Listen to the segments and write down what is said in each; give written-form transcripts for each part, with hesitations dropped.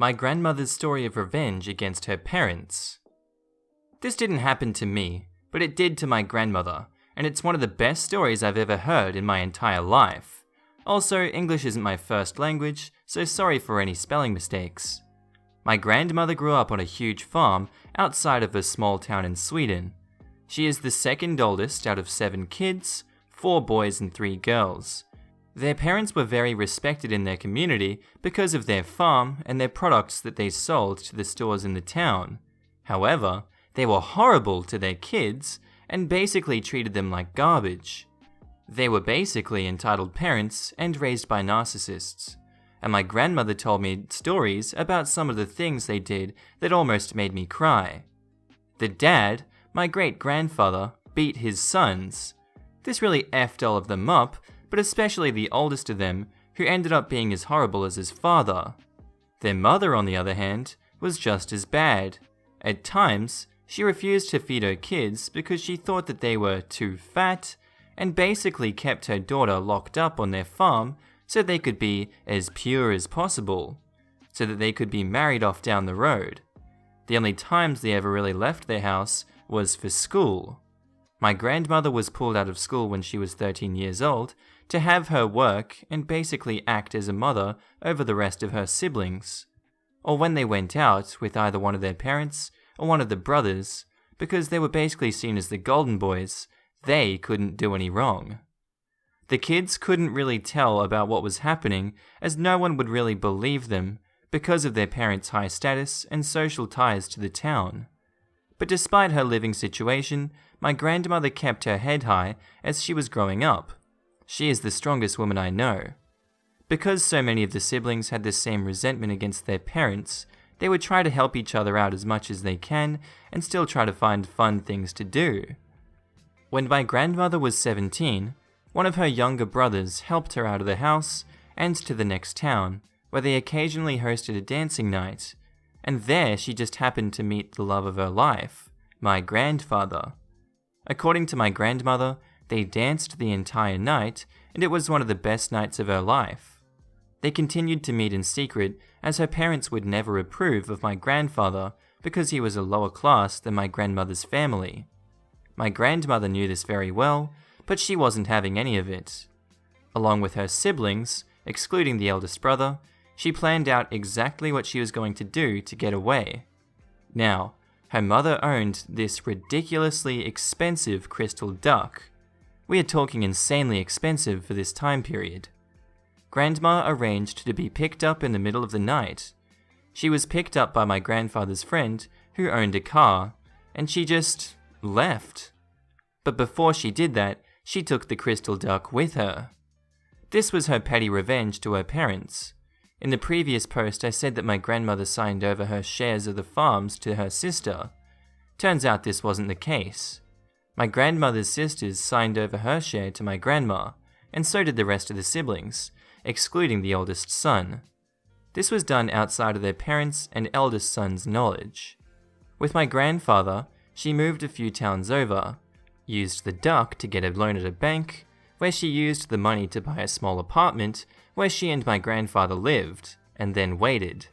My grandmother's story of revenge against her parents. This didn't happen to me, but it did to my grandmother, and it's one of the best stories I've ever heard in my entire life. Also, English isn't my first language, so sorry for any spelling mistakes. My grandmother grew up on a huge farm outside of a small town in Sweden. She is the second oldest out of 7 kids, 4 boys and 3 girls. Their parents were very respected in their community because of their farm and their products that they sold to the stores in the town. However, they were horrible to their kids and basically treated them like garbage. They were basically entitled parents and raised by narcissists. And my grandmother told me stories about some of the things they did that almost made me cry. The dad, my great-grandfather, beat his sons. This really effed all of them up, but especially the oldest of them, who ended up being as horrible as his father. Their mother, on the other hand, was just as bad. At times, she refused to feed her kids because she thought that they were too fat, and basically kept her daughter locked up on their farm so they could be as pure as possible, so that they could be married off down the road. The only times they ever really left their house was for school. My grandmother was pulled out of school when she was 13 years old to have her work and basically act as a mother over the rest of her siblings, or when they went out with either one of their parents or one of the brothers, because they were basically seen as the golden boys, they couldn't do any wrong. The kids couldn't really tell about what was happening as no one would really believe them because of their parents' high status and social ties to the town. But despite her living situation, my grandmother kept her head high as she was growing up. She is the strongest woman I know. Because so many of the siblings had the same resentment against their parents, they would try to help each other out as much as they can and still try to find fun things to do. When my grandmother was 17, one of her younger brothers helped her out of the house and to the next town, where they occasionally hosted a dancing night, and there she just happened to meet the love of her life, my grandfather. According to my grandmother, they danced the entire night, and it was one of the best nights of her life. They continued to meet in secret, as her parents would never approve of my grandfather because he was a lower class than my grandmother's family. My grandmother knew this very well, but she wasn't having any of it. Along with her siblings, excluding the eldest brother, she planned out exactly what she was going to do to get away. Now, her mother owned this ridiculously expensive crystal duck. We are talking insanely expensive for this time period. Grandma arranged to be picked up in the middle of the night. She was picked up by my grandfather's friend, who owned a car, and she just left. But before she did that, she took the crystal duck with her. This was her petty revenge to her parents. In the previous post I said that my grandmother signed over her shares of the farms to her sister. Turns out this wasn't the case. My grandmother's sisters signed over her share to my grandma, and so did the rest of the siblings, excluding the oldest son. This was done outside of their parents' and eldest son's knowledge. With my grandfather, she moved a few towns over, used the duck to get a loan at a bank, where she used the money to buy a small apartment where she and my grandfather lived, and then waited.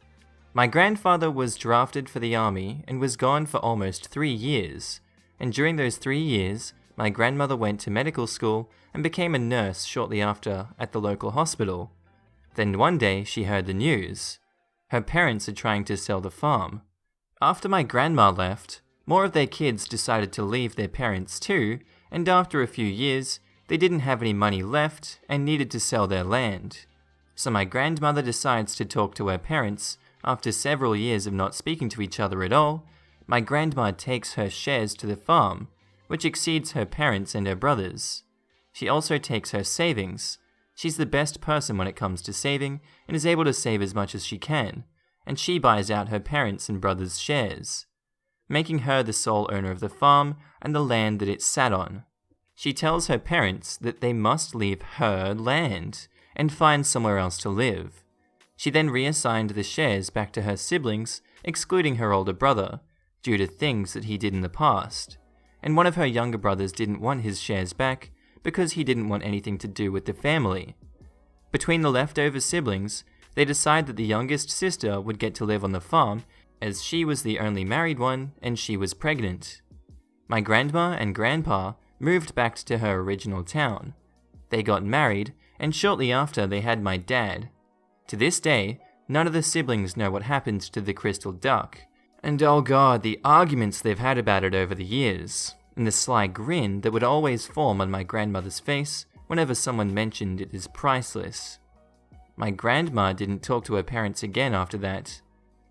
My grandfather was drafted for the army and was gone for almost 3 years, and during those 3 years, my grandmother went to medical school and became a nurse shortly after at the local hospital. Then one day she heard the news. Her parents are trying to sell the farm. After my grandma left, more of their kids decided to leave their parents too, and after a few years, they didn't have any money left and needed to sell their land. So my grandmother decides to talk to her parents. After several years of not speaking to each other at all, my grandma takes her shares to the farm, which exceeds her parents and her brothers. She also takes her savings. She's the best person when it comes to saving and is able to save as much as she can, and she buys out her parents' and brothers' shares, making her the sole owner of the farm and the land that it sat on. She tells her parents that they must leave her land and find somewhere else to live. She then reassigned the shares back to her siblings, excluding her older brother, due to things that he did in the past, and one of her younger brothers didn't want his shares back because he didn't want anything to do with the family. Between the leftover siblings, they decide that the youngest sister would get to live on the farm as she was the only married one and she was pregnant. My grandma and grandpa moved back to her original town. They got married, and shortly after they had my dad. To this day, none of the siblings know what happened to the crystal duck. And oh god, the arguments they've had about it over the years, and the sly grin that would always form on my grandmother's face whenever someone mentioned it is priceless. My grandma didn't talk to her parents again after that.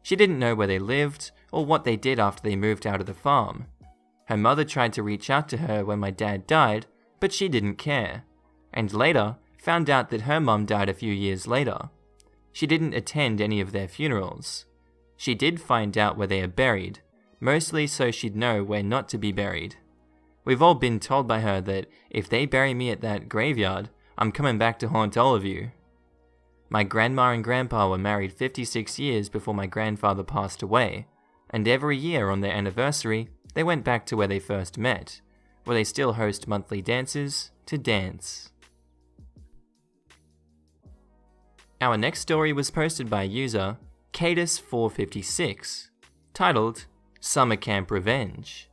She didn't know where they lived or what they did after they moved out of the farm. Her mother tried to reach out to her when my dad died, but she didn't care, and later found out that her mum died a few years later. She didn't attend any of their funerals. She did find out where they are buried, mostly so she'd know where not to be buried. We've all been told by her that if they bury me at that graveyard, I'm coming back to haunt all of you. My grandma and grandpa were married 56 years before my grandfather passed away, and every year on their anniversary, they went back to where they first met, where they still host monthly dances to dance. Our next story was posted by user Cadus456, titled Summer Camp Revenge.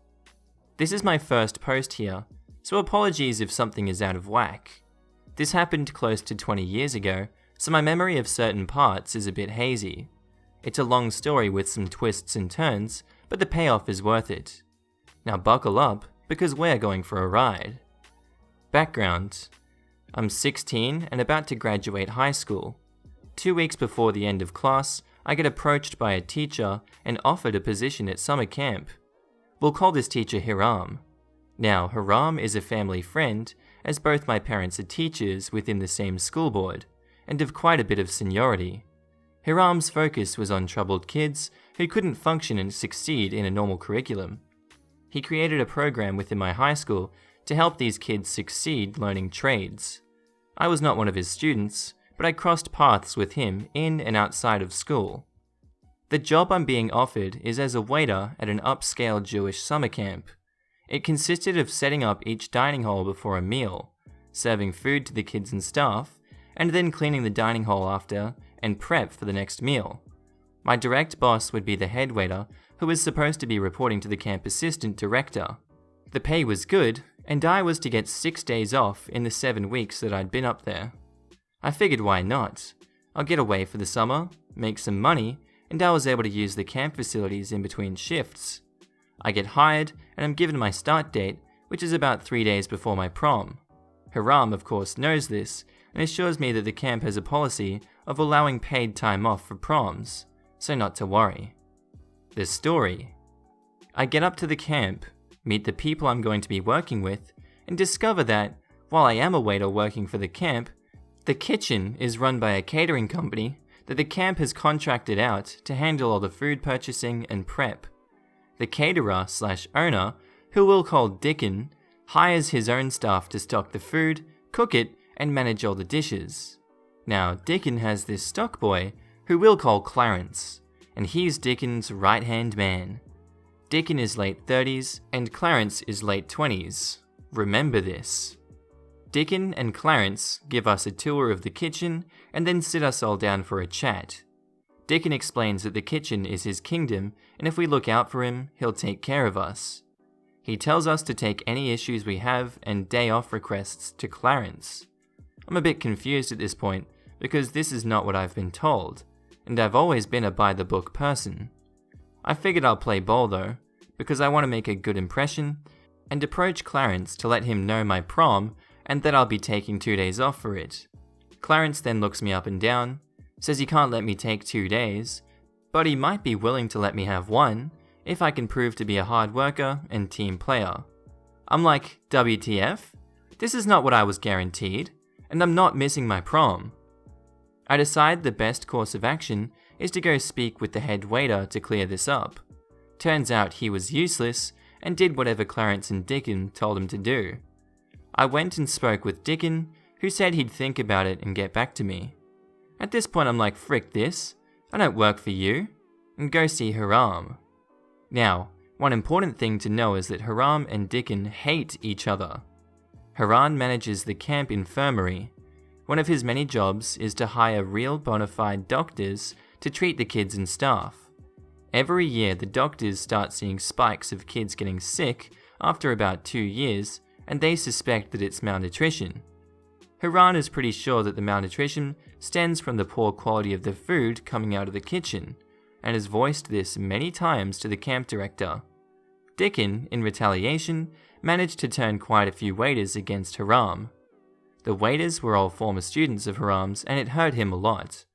This is my first post here, so apologies if something is out of whack. This happened close to 20 years ago, so my memory of certain parts is a bit hazy. It's a long story with some twists and turns, but the payoff is worth it. Now buckle up, because we're going for a ride. Background: I'm 16 and about to graduate high school. 2 weeks before the end of class, I get approached by a teacher and offered a position at summer camp. We'll call this teacher Hiram. Now, Hiram is a family friend, as both my parents are teachers within the same school board, and of quite a bit of seniority. Hiram's focus was on troubled kids who couldn't function and succeed in a normal curriculum. He created a program within my high school to help these kids succeed learning trades. I was not one of his students, but I crossed paths with him in and outside of school. The job I'm being offered is as a waiter at an upscale Jewish summer camp. It consisted of setting up each dining hall before a meal, serving food to the kids and staff, and then cleaning the dining hall after and prep for the next meal. My direct boss would be the head waiter, who was supposed to be reporting to the camp assistant director. The pay was good, and I was to get 6 days off in the 7 weeks that I'd been up there. I figured why not? I'll get away for the summer, make some money, and I was able to use the camp facilities in between shifts. I get hired, and I'm given my start date, which is about 3 days before my prom. Hiram, of course, knows this, and assures me that the camp has a policy of allowing paid time off for proms, so not to worry. The story. I get up to the camp, meet the people I'm going to be working with, and discover that, while I am a waiter working for the camp, the kitchen is run by a catering company that the camp has contracted out to handle all the food purchasing and prep. The caterer/owner, who we'll call Dickon, hires his own staff to stock the food, cook it, and manage all the dishes. Now, Dickon has this stock boy, who we'll call Clarence, and he's Dickon's right-hand man. Dickon is late 30s, and Clarence is late 20s. Remember this. Dickon and Clarence give us a tour of the kitchen, and then sit us all down for a chat. Dickon explains that the kitchen is his kingdom, and if we look out for him, he'll take care of us. He tells us to take any issues we have and day off requests to Clarence. I'm a bit confused at this point, because this is not what I've been told, and I've always been a by-the-book person. I figured I'll play ball though, because I want to make a good impression, and approach Clarence to let him know my prom and that I'll be taking 2 days off for it. Clarence then looks me up and down, says he can't let me take 2 days, but he might be willing to let me have 1 if I can prove to be a hard worker and team player. I'm like, WTF? This is not what I was guaranteed, and I'm not missing my prom. I decide the best course of action is to go speak with the head waiter to clear this up. Turns out he was useless and did whatever Clarence and Dickon told him to do. I went and spoke with Dickon, who said he'd think about it and get back to me. At this point I'm like, frick this, I don't work for you, and go see Hiram. Now, one important thing to know is that Hiram and Dickon hate each other. Hiram manages the camp infirmary. One of his many jobs is to hire real bona fide doctors to treat the kids and staff. Every year, the doctors start seeing spikes of kids getting sick after about 2 years, and they suspect that it's malnutrition. Haran is pretty sure that the malnutrition stems from the poor quality of the food coming out of the kitchen, and has voiced this many times to the camp director. Dickon, in retaliation, managed to turn quite a few waiters against Haram. The waiters were all former students of Haram's, and it hurt him a lot.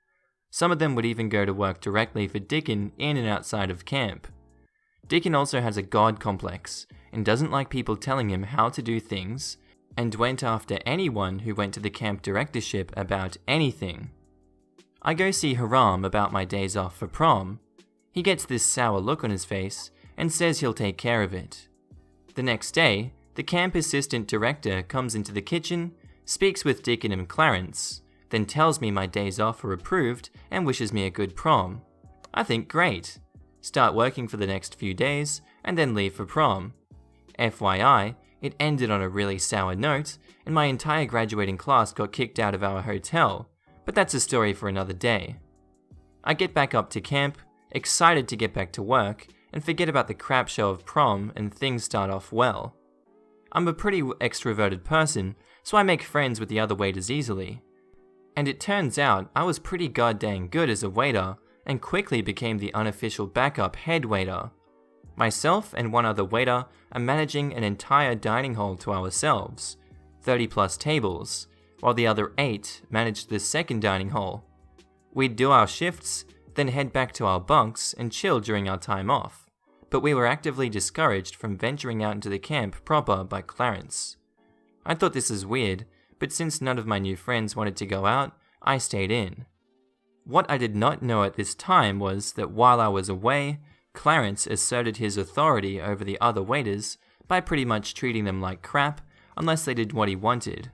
Some of them would even go to work directly for Dickon in and outside of camp. Dickon also has a god complex, and doesn't like people telling him how to do things, and went after anyone who went to the camp directorship about anything. I go see Haram about my days off for prom. He gets this sour look on his face, and says he'll take care of it. The next day, the camp assistant director comes into the kitchen, speaks with Dickon and Clarence, then tells me my days off are approved and wishes me a good prom. I think great. Start working for the next few days, and then leave for prom. FYI, it ended on a really sour note, and my entire graduating class got kicked out of our hotel, but that's a story for another day. I get back up to camp, excited to get back to work, and forget about the crap show of prom, and things start off well. I'm a pretty extroverted person, so I make friends with the other waiters easily. And it turns out I was pretty goddamn good as a waiter, and quickly became the unofficial backup head waiter. Myself and one other waiter are managing an entire dining hall to ourselves, 30 plus tables, while the other 8 managed the second dining hall. We'd do our shifts, then head back to our bunks and chill during our time off, but we were actively discouraged from venturing out into the camp proper by Clarence. I thought this was weird, but since none of my new friends wanted to go out, I stayed in. What I did not know at this time was that while I was away, Clarence asserted his authority over the other waiters by pretty much treating them like crap unless they did what he wanted.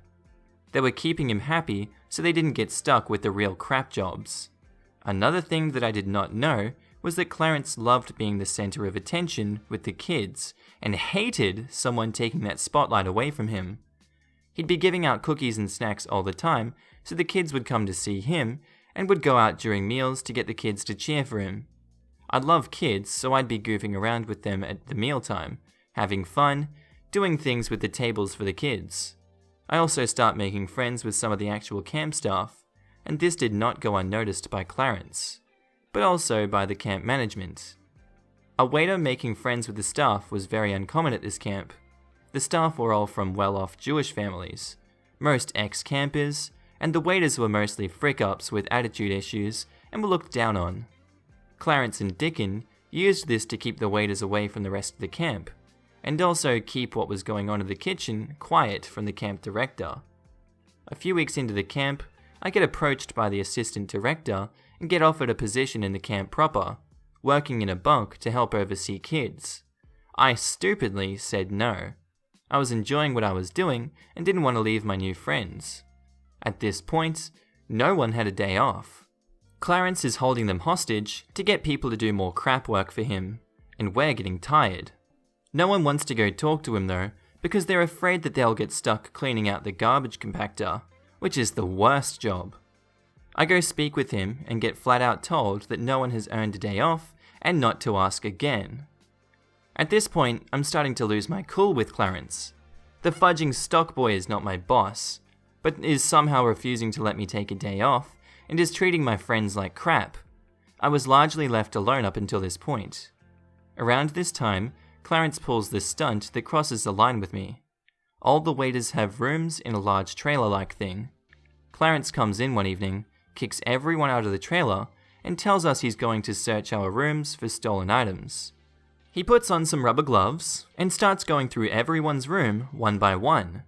They were keeping him happy so they didn't get stuck with the real crap jobs. Another thing that I did not know was that Clarence loved being the center of attention with the kids and hated someone taking that spotlight away from him. He'd be giving out cookies and snacks all the time, so the kids would come to see him and would go out during meals to get the kids to cheer for him. I love kids, so I'd be goofing around with them at the mealtime, having fun, doing things with the tables for the kids. I also start making friends with some of the actual camp staff, and this did not go unnoticed by Clarence, but also by the camp management. A waiter making friends with the staff was very uncommon at this camp. The staff were all from well-off Jewish families, most ex-campers, and the waiters were mostly frick-ups with attitude issues and were looked down on. Clarence and Dickon used this to keep the waiters away from the rest of the camp, and also keep what was going on in the kitchen quiet from the camp director. A few weeks into the camp, I get approached by the assistant director and get offered a position in the camp proper, working in a bunk to help oversee kids. I stupidly said no. I was enjoying what I was doing and didn't want to leave my new friends. At this point, no one had a day off. Clarence is holding them hostage to get people to do more crap work for him, and we're getting tired. No one wants to go talk to him though, because they're afraid that they'll get stuck cleaning out the garbage compactor, which is the worst job. I go speak with him and get flat out told that no one has earned a day off and not to ask again. At this point, I'm starting to lose my cool with Clarence. The fudging stock boy is not my boss, but is somehow refusing to let me take a day off and is treating my friends like crap. I was largely left alone up until this point. Around this time, Clarence pulls this stunt that crosses the line with me. All the waiters have rooms in a large trailer-like thing. Clarence comes in one evening, kicks everyone out of the trailer, and tells us he's going to search our rooms for stolen items. He puts on some rubber gloves and starts going through everyone's room one by one.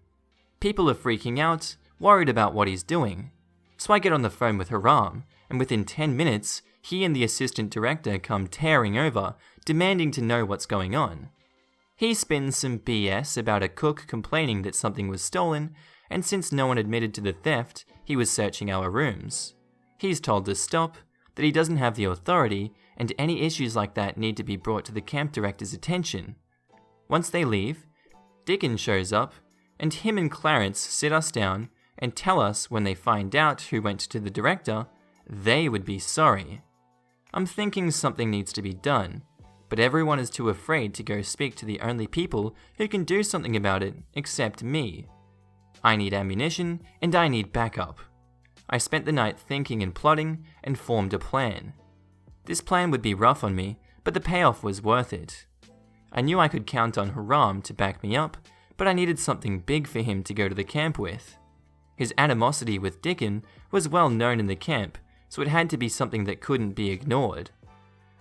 People are freaking out, worried about what he's doing. So I get on the phone with Haram, and within 10 minutes, he and the assistant director come tearing over, demanding to know what's going on. He spins some BS about a cook complaining that something was stolen, and since no one admitted to the theft, he was searching our rooms. He's told to stop, that he doesn't have the authority, and any issues like that need to be brought to the camp director's attention. Once they leave, Dickon shows up, and him and Clarence sit us down and tell us when they find out who went to the director, they would be sorry. I'm thinking something needs to be done, but everyone is too afraid to go speak to the only people who can do something about it except me. I need ammunition and I need backup. I spent the night thinking and plotting and formed a plan. This plan would be rough on me, but the payoff was worth it. I knew I could count on Haram to back me up, but I needed something big for him to go to the camp with. His animosity with Dickon was well known in the camp, so it had to be something that couldn't be ignored.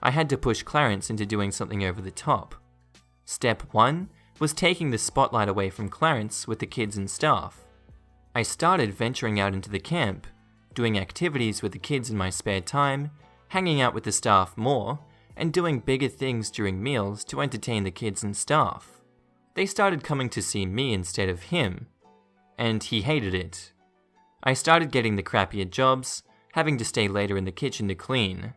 I had to push Clarence into doing something over the top. Step 1 was taking the spotlight away from Clarence with the kids and staff. I started venturing out into the camp, doing activities with the kids in my spare time, hanging out with the staff more, and doing bigger things during meals to entertain the kids and staff. They started coming to see me instead of him, and he hated it. I started getting the crappier jobs, having to stay later in the kitchen to clean.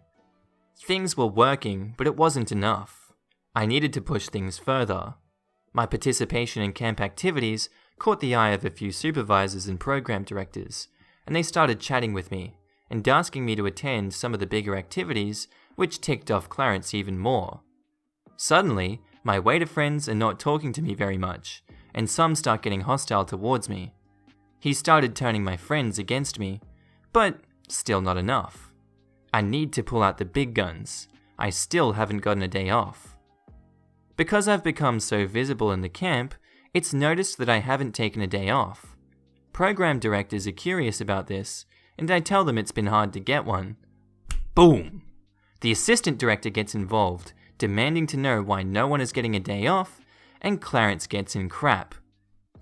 Things were working, but it wasn't enough. I needed to push things further. My participation in camp activities caught the eye of a few supervisors and program directors, and they started chatting with me and asking me to attend some of the bigger activities, which ticked off Clarence even more. Suddenly, my waiter friends are not talking to me very much, and some start getting hostile towards me. He started turning my friends against me, but still not enough. I need to pull out the big guns. I still haven't gotten a day off. Because I've become so visible in the camp, it's noticed that I haven't taken a day off. Program directors are curious about this, and I tell them it's been hard to get one. Boom! The assistant director gets involved, demanding to know why no one is getting a day off, and Clarence gets in crap.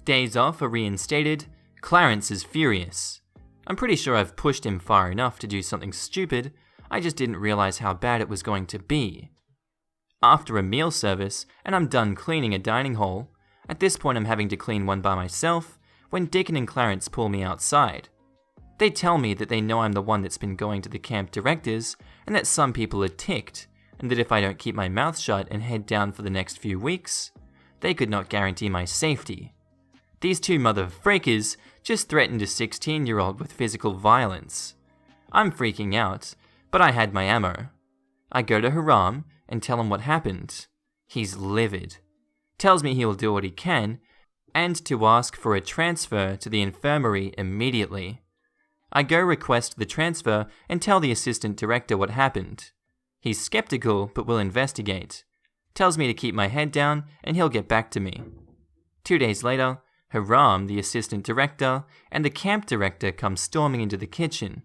Days off are reinstated. Clarence is furious. I'm pretty sure I've pushed him far enough to do something stupid, I just didn't realize how bad it was going to be. After a meal service, and I'm done cleaning a dining hall, at this point I'm having to clean one by myself, when Dickon and Clarence pull me outside. They tell me that they know I'm the one that's been going to the camp directors, and that some people are ticked, and that if I don't keep my mouth shut and head down for the next few weeks, they could not guarantee my safety. These two motherfreakers just threatened a 16-year-old with physical violence. I'm freaking out, but I had my ammo. I go to Haram and tell him what happened. He's livid. Tells me he will do what he can, and to ask for a transfer to the infirmary immediately. I go request the transfer and tell the assistant director what happened. He's skeptical but will investigate. Tells me to keep my head down and he'll get back to me. 2 days later, Haram, the assistant director, and the camp director come storming into the kitchen.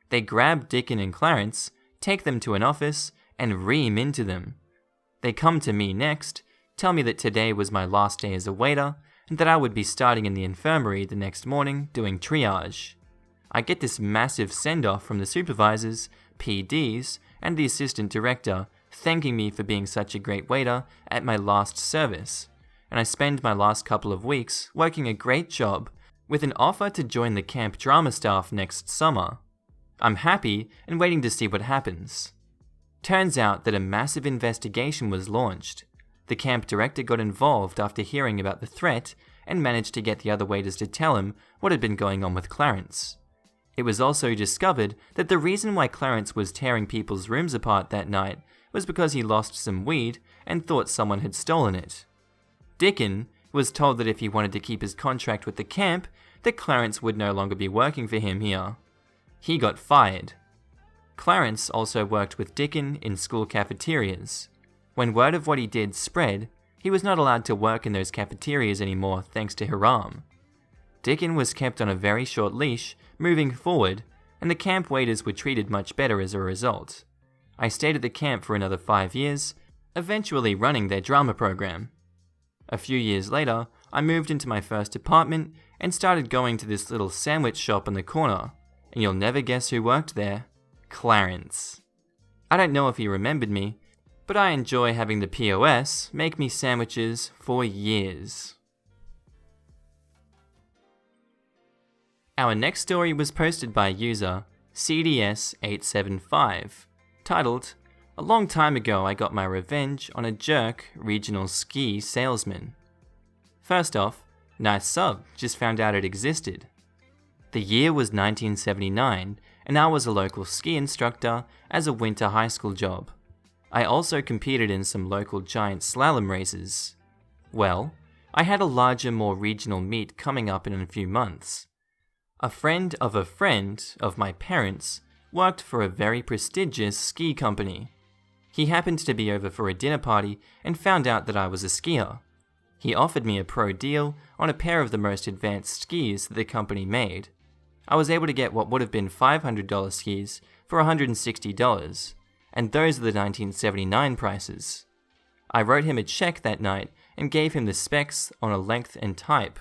They grab Dickon and Clarence, take them to an office, and ream into them. They come to me next, tell me that today was my last day as a waiter, and that I would be starting in the infirmary the next morning doing triage. I get this massive send-off from the supervisors, PDs, and the assistant director, thanking me for being such a great waiter at my last service. And I spend my last couple of weeks working a great job with an offer to join the camp drama staff next summer. I'm happy and waiting to see what happens. Turns out that a massive investigation was launched. The camp director got involved after hearing about the threat and managed to get the other waiters to tell him what had been going on with Clarence. It was also discovered that the reason why Clarence was tearing people's rooms apart that night was because he lost some weed and thought someone had stolen it. Dickon was told that if he wanted to keep his contract with the camp, that Clarence would no longer be working for him here. He got fired. Clarence also worked with Dickon in school cafeterias. When word of what he did spread, he was not allowed to work in those cafeterias anymore thanks to Haram. Dickon was kept on a very short leash, moving forward, and the camp waiters were treated much better as a result. I stayed at the camp for another 5 years, eventually running their drama program. A few years later, I moved into my first apartment and started going to this little sandwich shop on the corner, and you'll never guess who worked there. Clarence. I don't know if he remembered me, but I enjoy having the POS make me sandwiches for years. Our next story was posted by user CDS875, titled, "A long time ago I got my revenge on a jerk regional ski salesman." First off, nice sub, just found out it existed. The year was 1979, and I was a local ski instructor as a winter high school job. I also competed in some local giant slalom races. Well, I had a larger, more regional meet coming up in a few months. A friend of my parents worked for a very prestigious ski company. He happened to be over for a dinner party and found out that I was a skier. He offered me a pro deal on a pair of the most advanced skis that the company made. I was able to get what would have been $500 skis for $160, and those are the 1979 prices. I wrote him a check that night and gave him the specs on a length and type.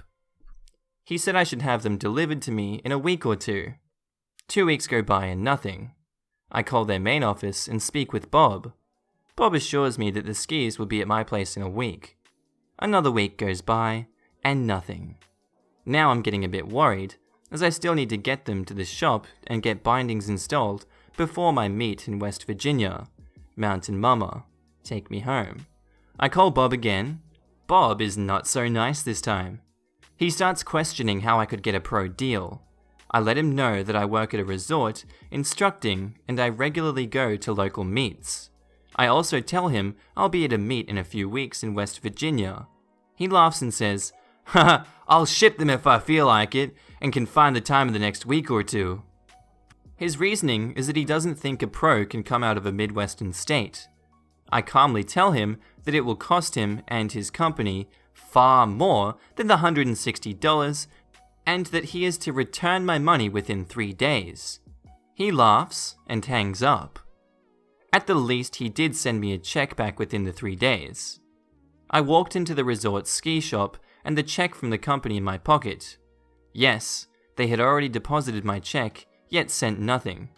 He said I should have them delivered to me in a week or two. 2 weeks go by and nothing. I call their main office and speak with Bob. Bob assures me that the skis will be at my place in a week. Another week goes by, and nothing. Now I'm getting a bit worried, as I still need to get them to the shop and get bindings installed before my meet in West Virginia. Mountain Mama, take me home. I call Bob again. Bob is not so nice this time. He starts questioning how I could get a pro deal. I let him know that I work at a resort, instructing, and I regularly go to local meets. I also tell him I'll be at a meet in a few weeks in West Virginia. He laughs and says, "Haha, I'll ship them if I feel like it, and can find the time in the next week or two." His reasoning is that he doesn't think a pro can come out of a Midwestern state. I calmly tell him that it will cost him and his company far more than the $160, and that he is to return my money within 3 days. He laughs and hangs up. At the least, he did send me a check back within the 3 days. I walked into the resort ski shop and the check from the company in my pocket. Yes, they had already deposited my check, yet sent nothing.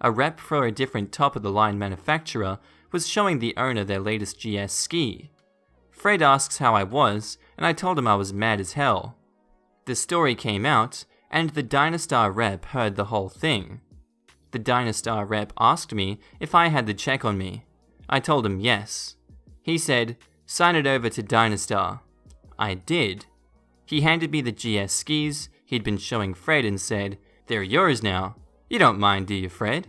A rep for a different top-of-the-line manufacturer was showing the owner their latest GS ski. Fred asks how I was, and I told him I was mad as hell. The story came out, and the Dynastar rep heard the whole thing. The Dynastar rep asked me if I had the check on me. I told him yes. He said, "Sign it over to Dynastar." I did. He handed me the GS skis he'd been showing Fred and said, "They're yours now. You don't mind, do you, Fred?"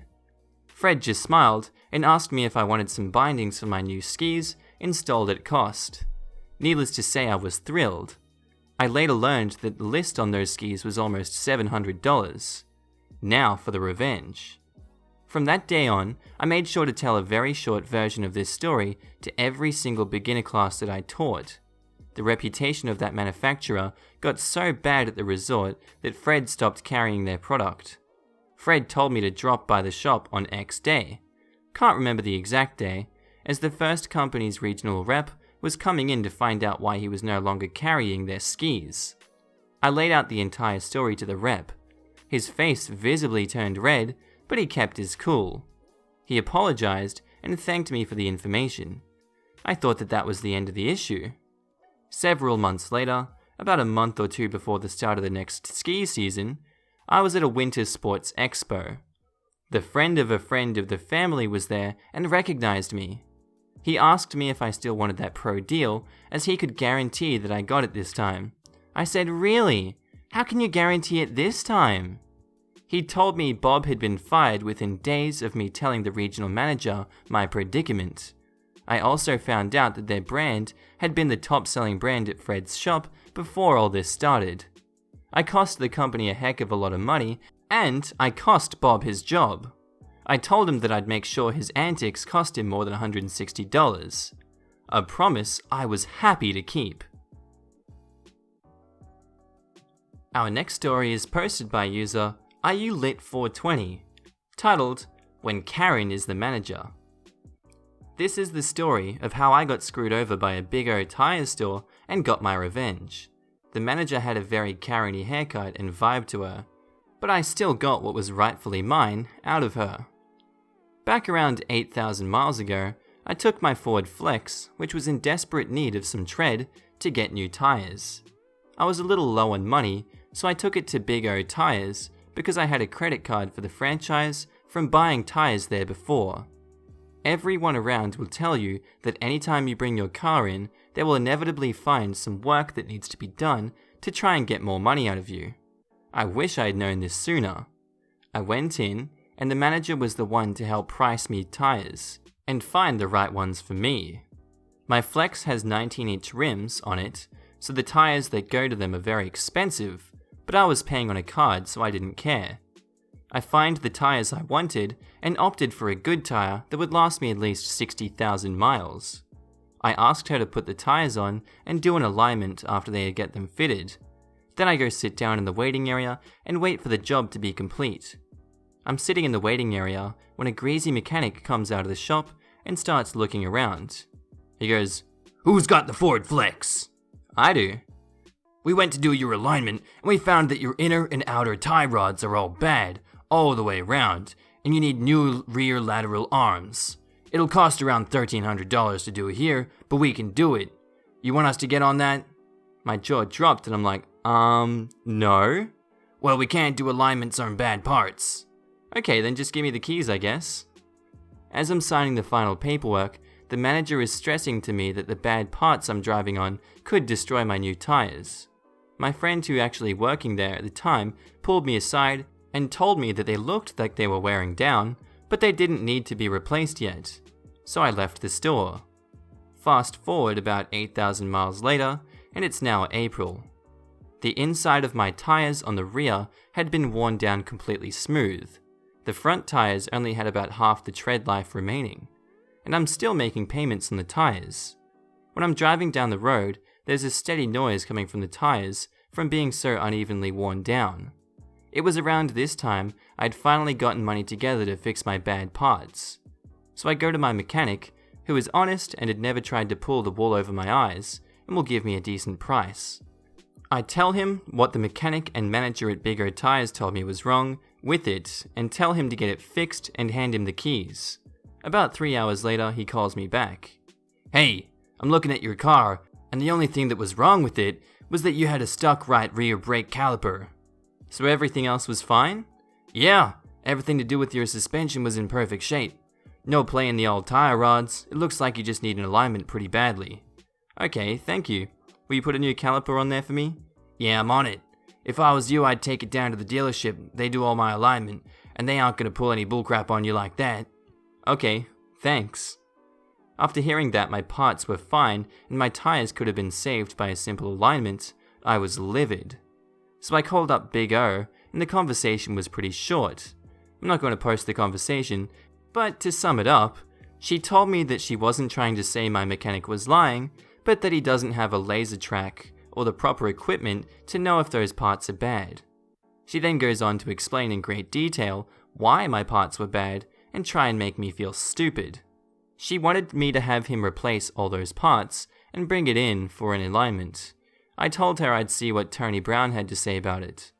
Fred just smiled and asked me if I wanted some bindings for my new skis installed at cost. Needless to say, I was thrilled. I later learned that the list on those skis was almost $700. Now for the revenge. From that day on, I made sure to tell a very short version of this story to every single beginner class that I taught. The reputation of that manufacturer got so bad at the resort that Fred stopped carrying their product. Fred told me to drop by the shop on X day. Can't remember the exact day, as the first company's regional rep was coming in to find out why he was no longer carrying their skis. I laid out the entire story to the rep. His face visibly turned red, but he kept his cool. He apologized and thanked me for the information. I thought that was the end of the issue. Several months later, about a month or two before the start of the next ski season, I was at a winter sports expo. The friend of the family was there and recognized me. He asked me if I still wanted that pro deal, as he could guarantee that I got it this time. I said, "Really? How can you guarantee it this time?" He told me Bob had been fired within days of me telling the regional manager my predicament. I also found out that their brand had been the top-selling brand at Fred's shop before all this started. I cost the company a heck of a lot of money, and I cost Bob his job. I told him that I'd make sure his antics cost him more than $160. A promise I was happy to keep. Our next story is posted by user IULit420, titled, "When Karen is the Manager." This is the story of how I got screwed over by a Big O tire store and got my revenge. The manager had a very Karen-y haircut and vibe to her, but I still got what was rightfully mine out of her. Back around 8,000 miles ago, I took my Ford Flex, which was in desperate need of some tread, to get new tires. I was a little low on money, so I took it to Big O Tires because I had a credit card for the franchise from buying tires there before. Everyone around will tell you that anytime you bring your car in, they will inevitably find some work that needs to be done to try and get more money out of you. I wish I had known this sooner. I went in, and the manager was the one to help price me tires and find the right ones for me. My Flex has 19-inch rims on it, so the tires that go to them are very expensive, but I was paying on a card, so I didn't care. I found the tires I wanted and opted for a good tire that would last me at least 60,000 miles. I asked her to put the tires on and do an alignment after they get them fitted. Then I go sit down in the waiting area and wait for the job to be complete. I'm sitting in the waiting area when a greasy mechanic comes out of the shop and starts looking around. He goes, "Who's got the Ford Flex?" I do. "We went to do your alignment and we found that your inner and outer tie rods are all bad, all the way around, and you need new rear lateral arms. It'll cost around $1,300 to do it here, but we can do it. You want us to get on that?" My jaw dropped and I'm like, no. "Well, we can't do alignments on bad parts." Okay, then just give me the keys, I guess. As I'm signing the final paperwork, the manager is stressing to me that the bad parts I'm driving on could destroy my new tires. My friend who actually working there at the time pulled me aside and told me that they looked like they were wearing down, but they didn't need to be replaced yet. So I left the store. Fast forward about 8,000 miles later, and it's now April. The inside of my tires on the rear had been worn down completely smooth. The front tires only had about half the tread life remaining, and I'm still making payments on the tires. When I'm driving down the road, there's a steady noise coming from the tires from being so unevenly worn down. It was around this time I'd finally gotten money together to fix my bad parts. So I go to my mechanic, who is honest and had never tried to pull the wool over my eyes, and will give me a decent price. I tell him what the mechanic and manager at Big O Tires told me was wrong with it, and tell him to get it fixed and hand him the keys. About 3 hours later, he calls me back. "Hey, I'm looking at your car, and the only thing that was wrong with it was that you had a stuck right rear brake caliper." "So everything else was fine?" "Yeah, everything to do with your suspension was in perfect shape. No play in the old tire rods. It looks like you just need an alignment pretty badly." "Okay, thank you. Will you put a new caliper on there for me?" "Yeah, I'm on it. If I was you, I'd take it down to the dealership. They do all my alignment, and they aren't gonna pull any bullcrap on you like that." "Okay, thanks." After hearing that my parts were fine and my tires could have been saved by a simple alignment, I was livid. So I called up Big O, and the conversation was pretty short. I'm not going to post the conversation, but to sum it up, she told me that she wasn't trying to say my mechanic was lying, but that he doesn't have a laser track or the proper equipment to know if those parts are bad. She then goes on to explain in great detail why my parts were bad and try and make me feel stupid. She wanted me to have him replace all those parts and bring it in for an alignment. I told her I'd see what Tony Brown had to say about it.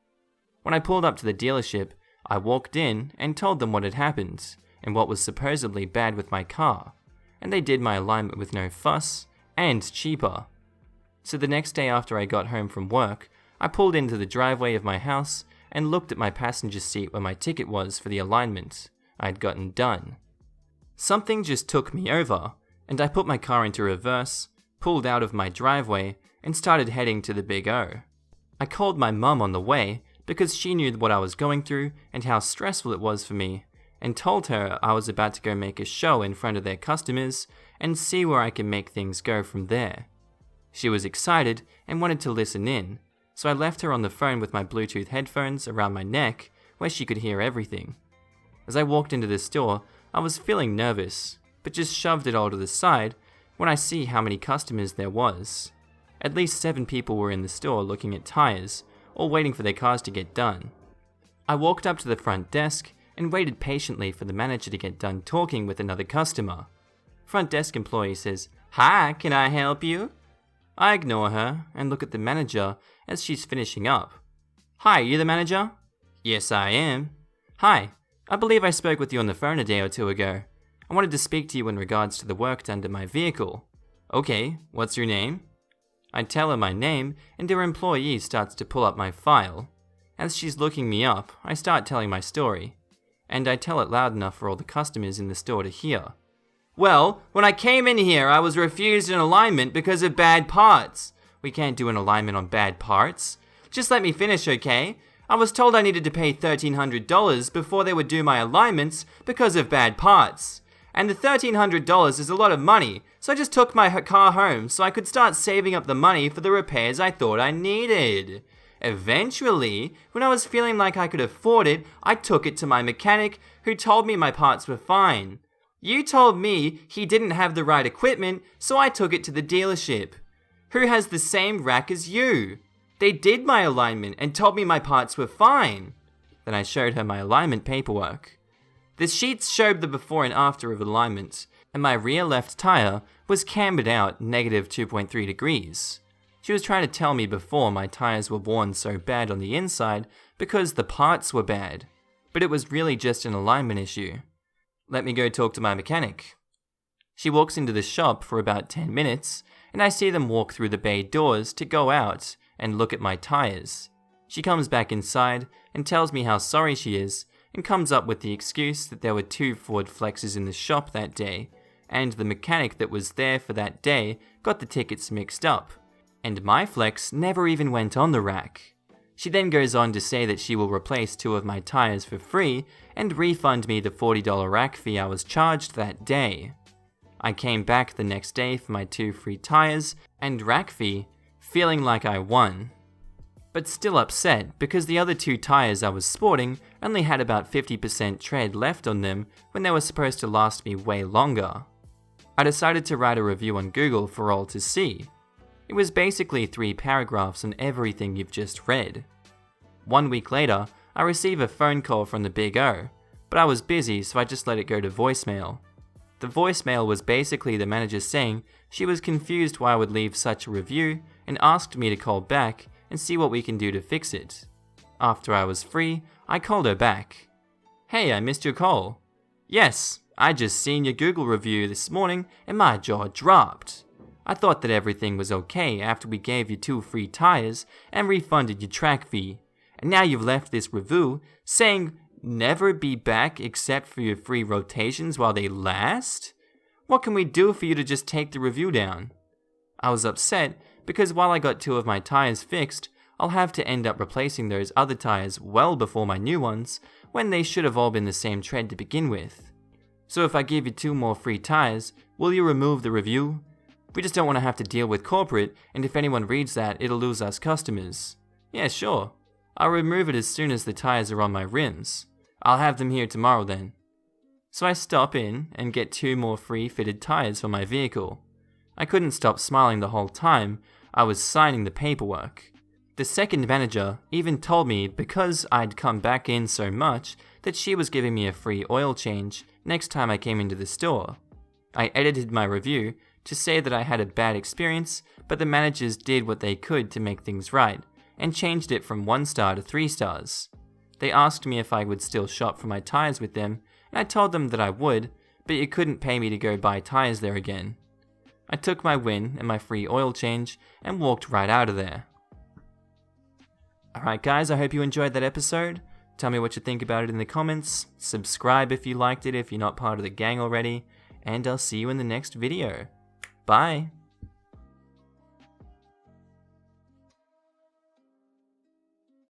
When I pulled up to the dealership, I walked in and told them what had happened and what was supposedly bad with my car, and they did my alignment with no fuss and cheaper. So the next day after I got home from work, I pulled into the driveway of my house and looked at my passenger seat where my ticket was for the alignment I'd gotten done. Something just took me over, and I put my car into reverse, pulled out of my driveway, and started heading to the Big O. I called my mum on the way because she knew what I was going through and how stressful it was for me, and told her I was about to go make a show in front of their customers and see where I can make things go from there. She was excited and wanted to listen in, so I left her on the phone with my Bluetooth headphones around my neck where she could hear everything. As I walked into the store, I was feeling nervous, but just shoved it all to the side when I see how many customers there was. At least 7 people were in the store looking at tires, all waiting for their cars to get done. I walked up to the front desk and waited patiently for the manager to get done talking with another customer. Front desk employee says, "Hi, can I help you?" I ignore her and look at the manager as she's finishing up. "Hi, you the manager?" "Yes, I am." "Hi, I believe I spoke with you on the phone a day or 2 ago. I wanted to speak to you in regards to the work done to my vehicle." "Okay, what's your name?" I tell her my name, and her employee starts to pull up my file. As she's looking me up, I start telling my story, and I tell it loud enough for all the customers in the store to hear. "Well, when I came in here, I was refused an alignment because of bad parts." "We can't do an alignment on bad parts. Just let me finish, okay? I was told I needed to pay $1,300 before they would do my alignments because of bad parts. And the $1,300 is a lot of money, so I just took my car home so I could start saving up the money for the repairs I thought I needed. Eventually, when I was feeling like I could afford it, I took it to my mechanic, who told me my parts were fine. You told me he didn't have the right equipment, so I took it to the dealership, who has the same rack as you. They did my alignment and told me my parts were fine. Then I showed her my alignment paperwork. The sheets showed the before and after of alignment, and my rear left tire was cambered out negative 2.3 degrees. She was trying to tell me before my tires were worn so bad on the inside because the parts were bad, but it was really just an alignment issue. Let me go talk to my mechanic. She walks into the shop for about 10 minutes, and I see them walk through the bay doors to go out and look at my tires. She comes back inside and tells me how sorry she is, and comes up with the excuse that there were 2 Ford Flexes in the shop that day, and the mechanic that was there for that day got the tickets mixed up, and my Flex never even went on the rack. She then goes on to say that she will replace 2 of my tires for free and refund me the $40 rack fee I was charged that day. I came back the next day for my 2 free tires and rack fee, feeling like I won. But still upset because the other 2 tires I was sporting only had about 50% tread left on them when they were supposed to last me way longer. I decided to write a review on Google for all to see. It was basically 3 paragraphs on everything you've just read. 1 week later, I receive a phone call from the Big O, but I was busy so I just let it go to voicemail. The voicemail was basically the manager saying she was confused why I would leave such a review and asked me to call back and see what we can do to fix it. After I was free, I called her back. Hey, I missed your call. Yes, I just seen your Google review this morning and my jaw dropped. I thought that everything was okay after we gave you 2 free tires and refunded your track fee. And now you've left this review saying never be back except for your free rotations while they last? What can we do for you to just take the review down? I was upset because while I got 2 of my tires fixed, I'll have to end up replacing those other tires well before my new ones, when they should have all been the same tread to begin with. So if I give you 2 more free tires, will you remove the review? We just don't want to have to deal with corporate, and if anyone reads that, it'll lose us customers. Yeah, sure. I'll remove it as soon as the tires are on my rims. I'll have them here tomorrow then. So I stop in and get 2 more free fitted tires for my vehicle. I couldn't stop smiling the whole time I was signing the paperwork. The second manager even told me because I'd come back in so much that she was giving me a free oil change next time I came into the store. I edited my review to say that I had a bad experience, but the managers did what they could to make things right, and changed it from 1 star to 3 stars. They asked me if I would still shop for my tires with them, and I told them that I would, but you couldn't pay me to go buy tires there again. I took my win and my free oil change and walked right out of there. Alright guys, I hope you enjoyed that episode. Tell me what you think about it in the comments, subscribe if you liked it if you're not part of the gang already, and I'll see you in the next video. Bye!